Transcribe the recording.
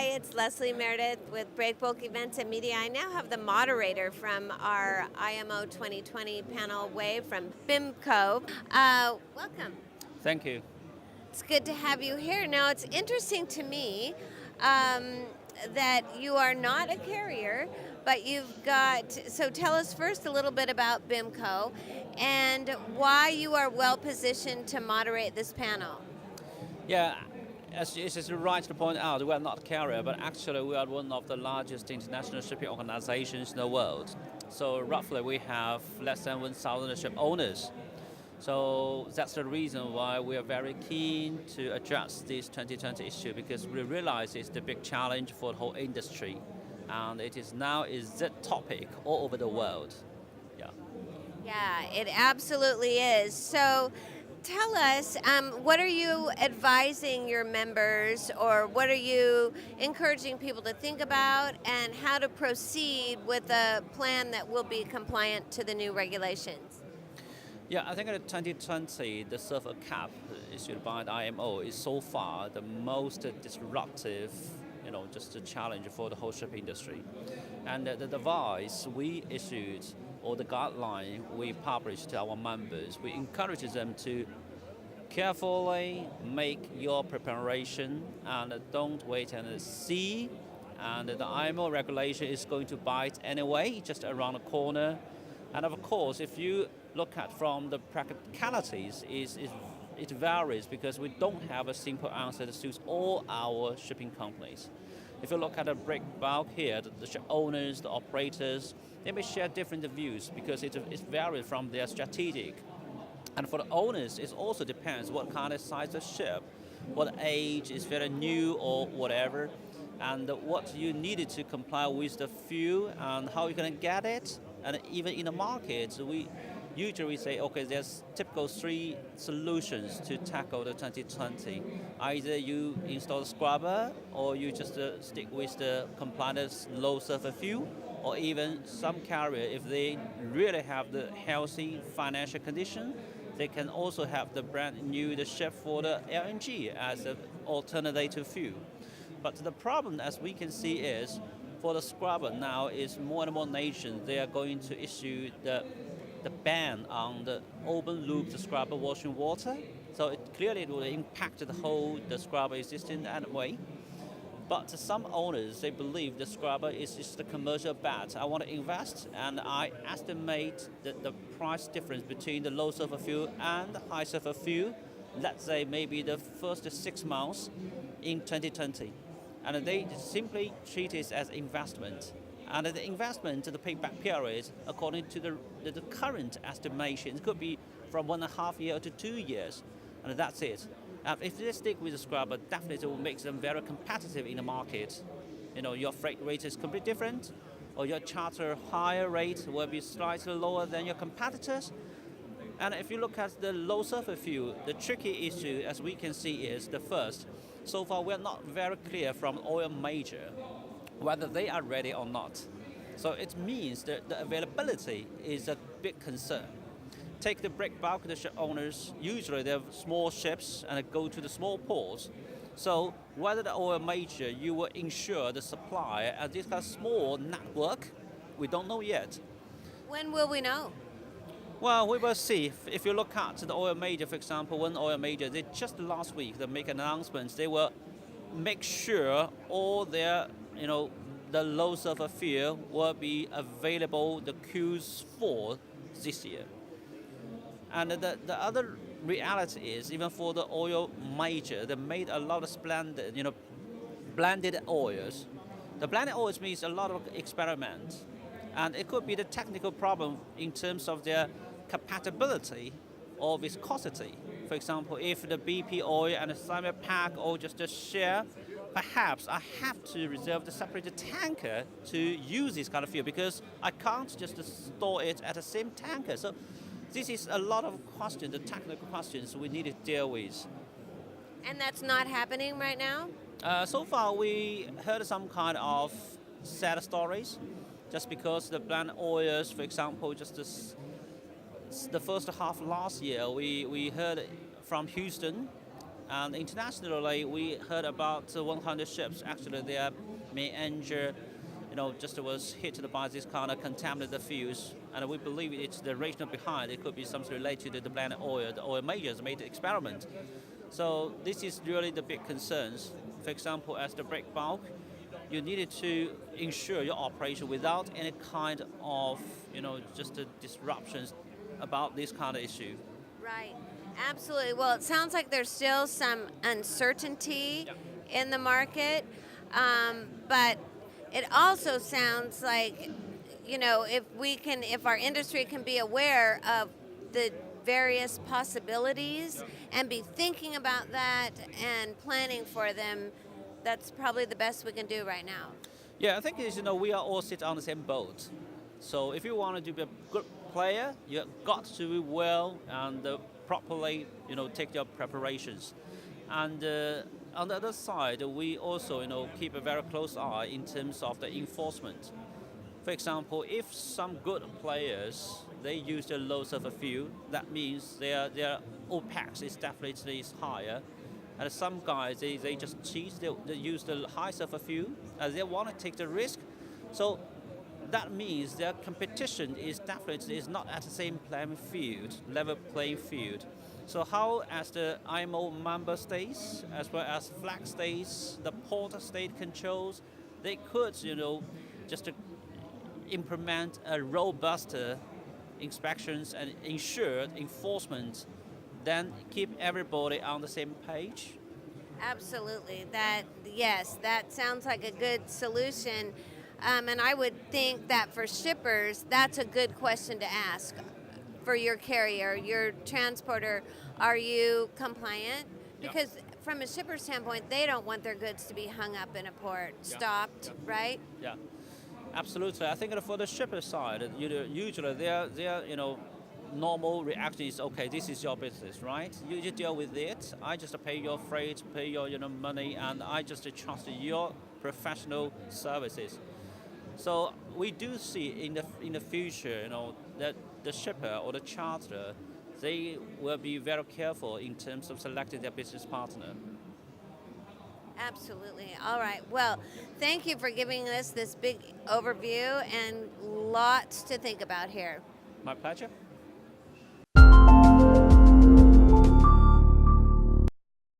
Hi, it's Leslie Meredith with Breakbulk Events and Media. I now have the moderator from our IMO 2020 panel, Wave from BIMCO. Welcome. Thank you. It's good to have you here. Now, it's interesting to me that you are not a carrier, but you've got, so tell us first a little bit about BIMCO and why you are well positioned to moderate this panel. Yeah, as it is right to point out, we are not a carrier, but actually we are one of the largest international shipping organizations in the world. So roughly we have less than 1,000 ship owners. So that's the reason why we are very keen to address this 2020 issue, because we realize it's the big challenge for the whole industry. And it is now the topic all over the world. Yeah. Yeah, it absolutely is. So tell us, what are you advising your members, or what are you encouraging people to think about, and how to proceed with a plan that will be compliant to the new regulations? Yeah, I think in 2020, the Sulphur cap issued by the IMO is so far the most disruptive, just a challenge for the whole shipping industry. And the device we issued, or the guideline we published to our members, we encourage them to carefully make your preparation and don't wait and see. And the IMO regulation is going to bite anyway, just around the corner. And of course, if you look at from the practicalities, it varies, because we don't have a simple answer that suits all our shipping companies. If you look at the Breakbulk here, the ship owners, the operators, they may share different views because it varies from their strategic. And for the owners, it also depends what kind of size of ship, what age, is very new or whatever, and what you needed to comply with the fuel and how you're going to get it. And even in the market, we usually say, okay, there's typical three solutions to tackle the 2020. Either you install the scrubber, or you just stick with the compliant low sulfur fuel, or even some carrier, if they really have the healthy financial condition, they can also have the brand new ship for the LNG as an alternative fuel. But the problem, as we can see, is for the scrubber now is more and more nations, they are going to issue the ban on the open loop scrubber washing water. So it clearly will impact the scrubber existing anyway. But some owners, they believe the scrubber is just a commercial bet. I want to invest, and I estimate the price difference between the low sulfur fuel and the high sulfur fuel, let's say maybe the first 6 months in 2020. And they simply treat it as investment. And the investment, the payback period, according to the current estimation, it could be from 1.5 years to 2 years, and that's it. If they stick with the scrubber, definitely it will make them very competitive in the market. Your freight rate is completely different, or your charter hire rate will be slightly lower than your competitors. And if you look at the low sulfur fuel, the tricky issue, as we can see, is the first. So far, we're not very clear from oil major whether they are ready or not. So it means that the availability is a big concern. Take the Breakbulk, the ship owners, usually they have small ships and go to the small ports. So whether the oil major, you will ensure the supply at this kind of small network, we don't know yet. When will we know? Well, we will see. If you look at the oil major, for example, one oil major, they just last week, they make announcements, they will make sure all their, the low sulfur fuel will be available the Q4 this year. And the other reality is, even for the oil major, they made a lot of blended oils. The blended oils means a lot of experiments. And it could be the technical problem in terms of their compatibility or viscosity. For example, if the BP oil and the Sulphur pack oil just share, perhaps I have to reserve the separate tanker to use this kind of fuel, because I can't just store it at the same tanker. So this is a lot of questions, the technical questions we need to deal with. And that's not happening right now? So far, we heard some kind of sad stories, just because the blend oils, for example, just the first half last year, we heard from Houston And internationally, we heard about 100 ships. Actually, their main engine, just was hit by this kind of contaminated fuels. And we believe it's the rationale behind. It could be something related to the blended oil. The oil majors made the experiment. So this is really the big concerns. For example, as the Breakbulk, you needed to ensure your operation without any kind of, just disruptions about this kind of issue. Right. Absolutely. Well, it sounds like there's still some uncertainty in the market, but it also sounds like, if our industry can be aware of the various possibilities and be thinking about that and planning for them, that's probably the best we can do right now. Yeah, I think we are all sit on the same boat. So if you want to be a good player, you got to do well and properly, take your preparations. And on the other side, we also, keep a very close eye in terms of the enforcement. For example, if some good players they use the low sulfur fuel, that means their OPEX is definitely higher. And some guys they just cheat, they use the high sulfur fuel, and they want to take the risk. So that means their competition is definitely not at the same level playing field. So how as the IMO member states, as well as flag states, the port state controls, they could, just implement a robust inspections and ensure enforcement, then keep everybody on the same page. Absolutely. That sounds like a good solution. And I would think that for shippers, that's a good question to ask. For your carrier, your transporter, are you compliant? Because from a shipper standpoint, they don't want their goods to be hung up in a port, stopped, right? Yeah, absolutely. I think that for the shipper side, usually their normal reaction is, okay, this is your business, right? You just deal with it. I just pay your freight, pay your money, and I just trust your professional services. So we do see in the future, that the shipper or the charterer, they will be very careful in terms of selecting their business partner. Absolutely. All right. Well, thank you for giving us this big overview and lots to think about here. My pleasure.